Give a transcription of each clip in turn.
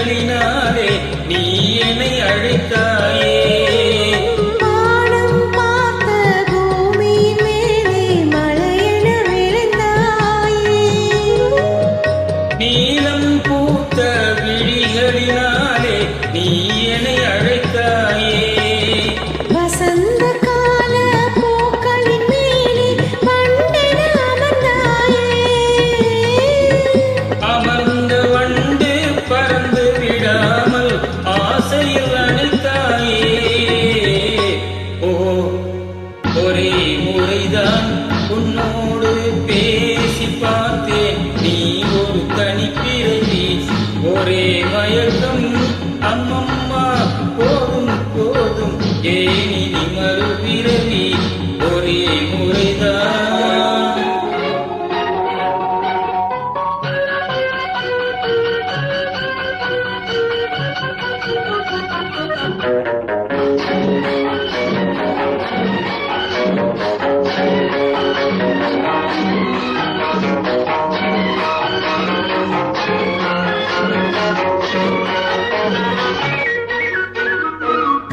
விழிகளினாலே நீ என்னை அழைத்தாயே. வானம் பார்த்த பூமியின் மேலே மழையென விழுந்தாயே. நீலம் பூத்த விழிகளினாலே நீ என்னை அழைத்தாயே. வசந்த கால பூக்களின் மேலே வண்டென அமர்ந்தாயே. அமர்ந்த வண்டு பறந்து விடாமல் ஆசையில் அணைத்தாயே. ஓ, ஒரே முறைதான் உன்னோடு பேசி பார்த்தேன், நீ ஒரு தனிப்பிறவி. ஒரே மயக்கம் அம்மம்மா, போதும் போதும் ஏன் இனி மறுபிறவி. ஒரே முறைதான்.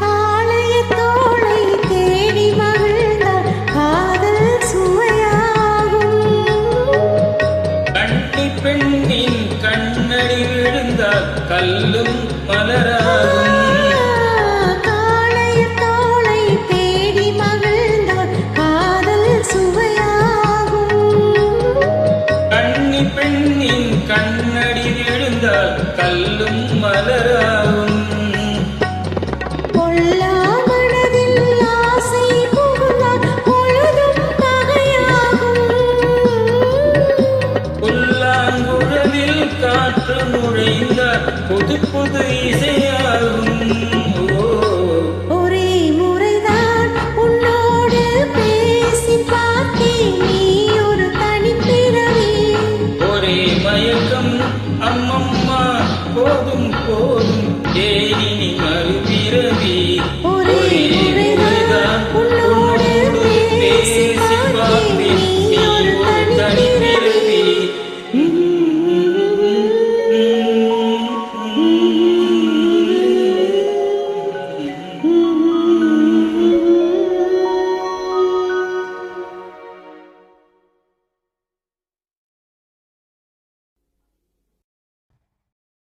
காளைய தோளை தேடி மகிழ்ந்தால் காதல் சுவையாகும். கண்ணி பெண்ணின் கண்ணடி விழுந்தால் கல்லும் மலராகும். காளைய தோளை தேடி மகிழ்ந்தால் காதல் சுவையாகும். கண்ணி பெண்ணின் கண்ணடி விழுந்தால் கல்லும் மலராகும். பொல்லா மனதில் ஆசை புகுந்தால் பொழுதும் பகையாகும். புல்லாங்குழலில் காற்று நுழைந்தால் புது புது இசையாகும். ஓ, ஒரே முறைதான் உன்னோடு பேசி பார்த்தேன், நீ ஒரு தனிப்பிறவி. ஒரே மயக்கம் அம்மம்மா, போதும் போதும் ஏன் இனி மறுபிறவி. ஒரே முறை